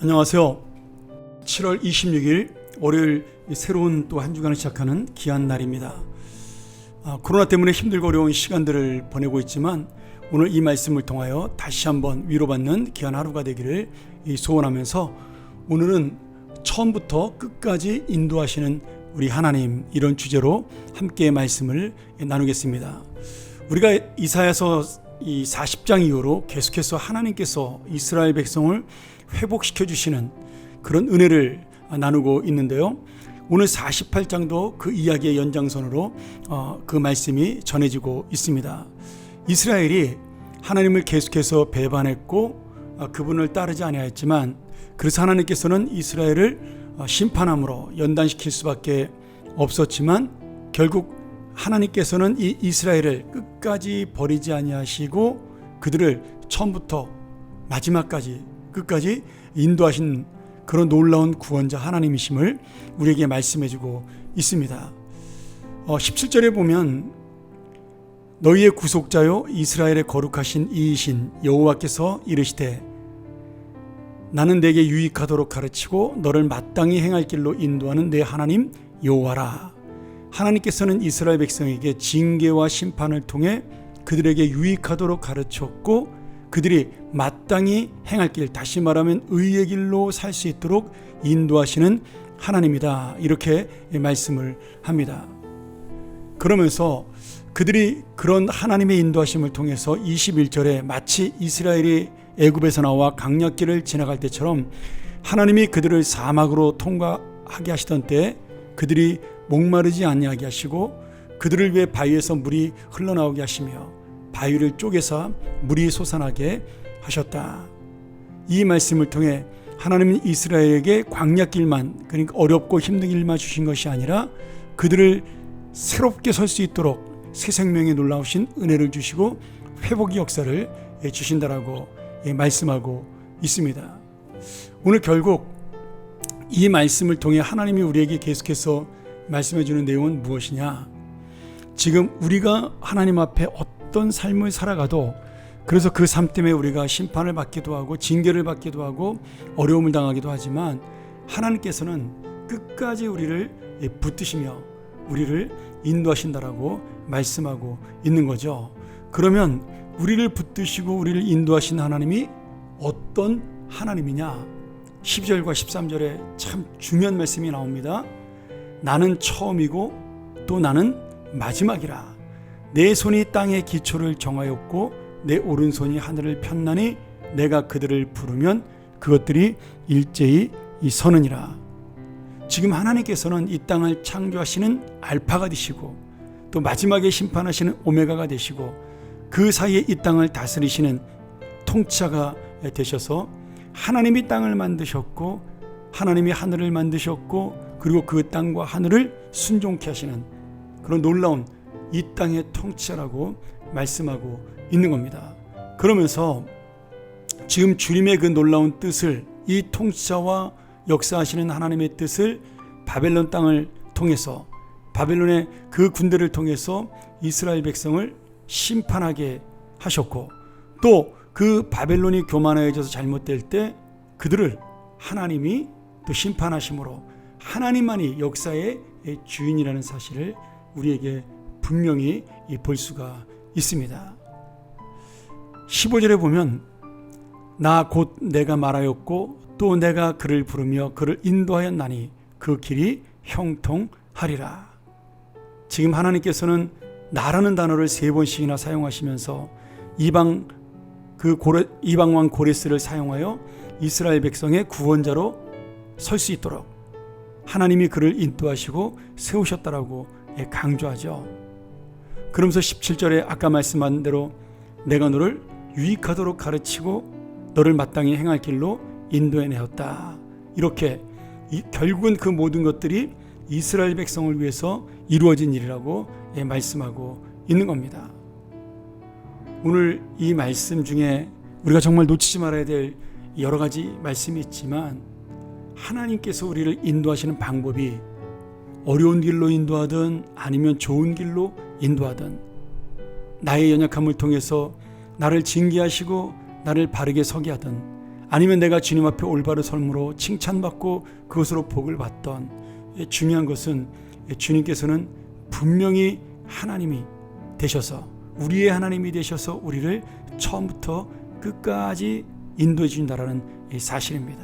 안녕하세요. 7월 26일 월요일 새로운 또 한 주간을 시작하는 귀한 날입니다. 코로나 때문에 힘들고 어려운 시간들을 보내고 있지만 오늘 이 말씀을 통하여 다시 한번 위로받는 귀한 하루가 되기를 소원하면서 오늘은 처음부터 끝까지 인도하시는 우리 하나님, 이런 주제로 함께 말씀을 나누겠습니다. 우리가 이사야서 이 40장 이후로 계속해서 하나님께서 이스라엘 백성을 회복시켜 주시는 그런 은혜를 나누고 있는데요. 오늘 48장도 그 이야기의 연장선으로 그 말씀이 전해지고 있습니다. 이스라엘이 하나님을 계속해서 배반했고 그분을 따르지 아니하였지만, 그래서 하나님께서는 이스라엘을 심판함으로 연단시킬 수밖에 없었지만, 결국 하나님께서는 이 이스라엘을 끝까지 버리지 아니하시고 그들을 처음부터 마지막까지 끝까지 인도하신 그런 놀라운 구원자 하나님이심을 우리에게 말씀해주고 있습니다. 17절에 보면 너희의 구속자요 이스라엘의 거룩하신 이이신 여호와께서 이르시되 나는 내게 유익하도록 가르치고 너를 마땅히 행할 길로 인도하는 내 하나님 여호와라. 하나님께서는 이스라엘 백성에게 징계와 심판을 통해 그들에게 유익하도록 가르쳤고 그들이 마땅히 행할 길, 다시 말하면 의의 길로 살 수 있도록 인도하시는 하나님이다, 이렇게 말씀을 합니다. 그러면서 그들이 그런 하나님의 인도하심을 통해서 21절에 마치 이스라엘이 애굽에서 나와 강약길을 지나갈 때처럼 하나님이 그들을 사막으로 통과하게 하시던 때에 그들이 목마르지 아니하게 하시고 그들을 위해 바위에서 물이 흘러나오게 하시며 바위를 쪼개서 물이 솟아나게 하셨다. 이 말씀을 통해 하나님은 이스라엘에게 광야길만, 그러니까 어렵고 힘든 길만 주신 것이 아니라 그들을 새롭게 설 수 있도록 새 생명의 놀라우신 은혜를 주시고 회복의 역사를 주신다라고 말씀하고 있습니다. 오늘 결국 이 말씀을 통해 하나님이 우리에게 계속해서 말씀해 주는 내용은 무엇이냐? 지금 우리가 하나님 앞에 어떤 삶을 살아가도, 그래서 그 삶 때문에 우리가 심판을 받기도 하고 징계를 받기도 하고 어려움을 당하기도 하지만, 하나님께서는 끝까지 우리를 붙드시며 우리를 인도하신다라고 말씀하고 있는 거죠. 그러면 우리를 붙드시고 우리를 인도하신 하나님이 어떤 하나님이냐? 12절과 13절에 참 중요한 말씀이 나옵니다. 나는 처음이고 또 나는 마지막이라. 내 손이 땅의 기초를 정하였고 내 오른손이 하늘을 폈나니 내가 그들을 부르면 그것들이 일제히 서느니라. 지금 하나님께서는 이 땅을 창조하시는 알파가 되시고 또 마지막에 심판하시는 오메가가 되시고 그 사이에 이 땅을 다스리시는 통치자가 되셔서 하나님이 땅을 만드셨고 하나님이 하늘을 만드셨고 그리고 그 땅과 하늘을 순종케 하시는 그런 놀라운 이 땅의 통치자라고 말씀하고 있는 겁니다. 그러면서 지금 주님의 그 놀라운 뜻을, 이 통치자와 역사하시는 하나님의 뜻을 바벨론 땅을 통해서, 바벨론의 그 군대를 통해서 이스라엘 백성을 심판하게 하셨고, 또 그 바벨론이 교만해져서 잘못될 때 그들을 하나님이 또 심판하심으로 하나님만이 역사의 주인이라는 사실을 우리에게 분명히 볼 수가 있습니다. 15절에 보면 나 곧 내가 말하였고 또 내가 그를 부르며 그를 인도하였나니 그 길이 형통하리라. 지금 하나님께서는 나라는 단어를 3번씩이나 사용하시면서 이방 왕 고레스를 사용하여 이스라엘 백성의 구원자로 설 수 있도록 하나님이 그를 인도하시고 세우셨다라고 강조하죠. 그러면서 17절에 아까 말씀한 대로 내가 너를 유익하도록 가르치고 너를 마땅히 행할 길로 인도해내었다. 이렇게 결국은 그 모든 것들이 이스라엘 백성을 위해서 이루어진 일이라고 말씀하고 있는 겁니다. 오늘 이 말씀 중에 우리가 정말 놓치지 말아야 될 여러 가지 말씀이 있지만, 하나님께서 우리를 인도하시는 방법이 어려운 길로 인도하든 아니면 좋은 길로 인도하든 나의 연약함을 통해서 나를 징계하시고 나를 바르게 서게 하든 아니면 내가 주님 앞에 올바른 삶으로 칭찬받고 그것으로 복을 받던, 중요한 것은 주님께서는 분명히 하나님이 되셔서, 우리의 하나님이 되셔서 우리를 처음부터 끝까지 인도해 주신다라는 사실입니다.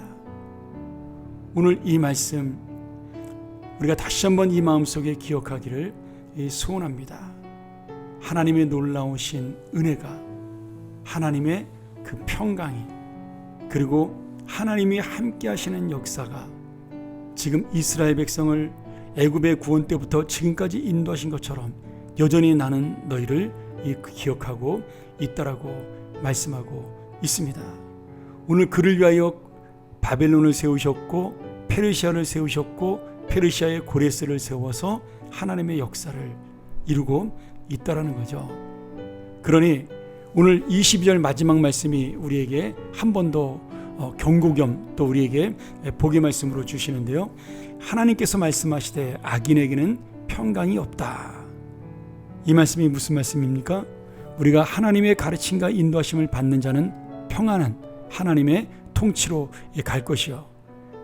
오늘 이 말씀 우리가 다시 한번 이 마음속에 기억하기를 소원합니다. 하나님의 놀라우신 은혜가, 하나님의 그 평강이, 그리고 하나님이 함께 하시는 역사가 지금 이스라엘 백성을 애굽의 구원 때부터 지금까지 인도하신 것처럼 여전히 나는 너희를 기억하고 있다라고 말씀하고 있습니다. 오늘 그를 위하여 바벨론을 세우셨고 페르시아를 세우셨고 페르시아의 고레스를 세워서 하나님의 역사를 이루고 있다라는 거죠. 그러니 오늘 22절 마지막 말씀이 우리에게 한 번 더 경고 겸 또 우리에게 복의 말씀으로 주시는데요. 하나님께서 말씀하시되 악인에게는 평강이 없다. 이 말씀이 무슨 말씀입니까? 우리가 하나님의 가르침과 인도하심을 받는 자는 평안한 하나님의 통치로 갈 것이요,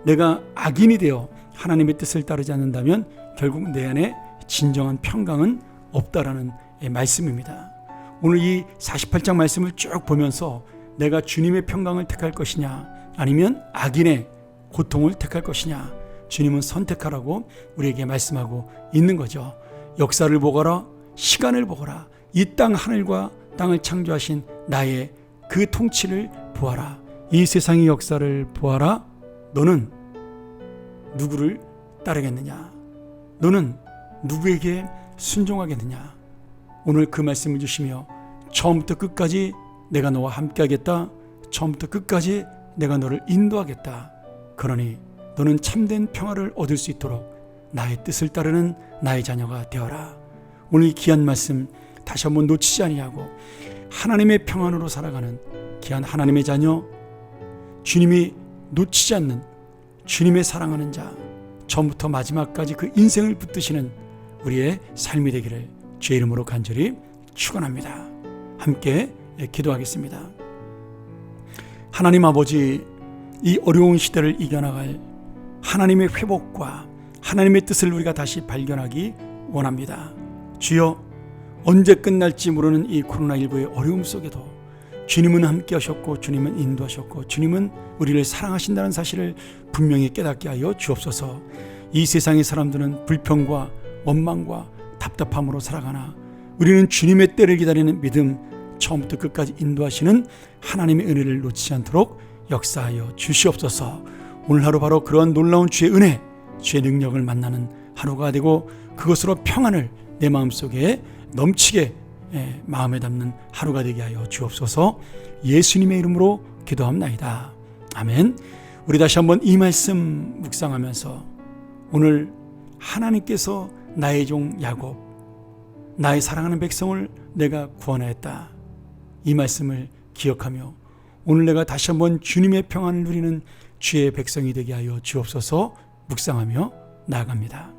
내가 악인이 되어 하나님의 뜻을 따르지 않는다면 결국 내 안에 진정한 평강은 없다라는 말씀입니다. 오늘 이 48장 말씀을 쭉 보면서 내가 주님의 평강을 택할 것이냐 아니면 악인의 고통을 택할 것이냐, 주님은 선택하라고 우리에게 말씀하고 있는 거죠. 역사를 보거라, 시간을 보거라, 이 땅 하늘과 땅을 창조하신 나의 그 통치를 보아라, 이 세상의 역사를 보아라. 너는 누구를 따르겠느냐? 너는 누구에게 순종하겠느냐? 오늘 그 말씀을 주시며 처음부터 끝까지 내가 너와 함께 하겠다, 처음부터 끝까지 내가 너를 인도하겠다, 그러니 너는 참된 평화를 얻을 수 있도록 나의 뜻을 따르는 나의 자녀가 되어라. 오늘 이 귀한 말씀 다시 한번 놓치지 아니하고 하나님의 평안으로 살아가는 귀한 하나님의 자녀, 주님이 놓치지 않는 주님의 사랑하는 자, 처음부터 마지막까지 그 인생을 붙드시는 우리의 삶이 되기를 주의 이름으로 간절히 축원합니다. 함께 기도하겠습니다. 하나님 아버지, 이 어려운 시대를 이겨나갈 하나님의 회복과 하나님의 뜻을 우리가 다시 발견하기 원합니다. 주여, 언제 끝날지 모르는 이 코로나19의 어려움 속에도 주님은 함께 하셨고 주님은 인도하셨고 주님은 우리를 사랑하신다는 사실을 분명히 깨닫게 하여 주옵소서. 이 세상의 사람들은 불평과 원망과 답답함으로 살아가나 우리는 주님의 때를 기다리는 믿음, 처음부터 끝까지 인도하시는 하나님의 은혜를 놓치지 않도록 역사하여 주시옵소서. 오늘 하루 바로 그러한 놀라운 주의 은혜, 주의 능력을 만나는 하루가 되고 그것으로 평안을 내 마음속에 넘치게 마음에 담는 하루가 되게 하여 주옵소서. 예수님의 이름으로 기도합나이다. 아멘. 우리 다시 한번 이 말씀 묵상하면서 오늘 하나님께서 나의 종 야곱, 나의 사랑하는 백성을 내가 구원하였다, 이 말씀을 기억하며 오늘 내가 다시 한번 주님의 평안을 누리는 주의 백성이 되게 하여 주옵소서. 묵상하며 나아갑니다.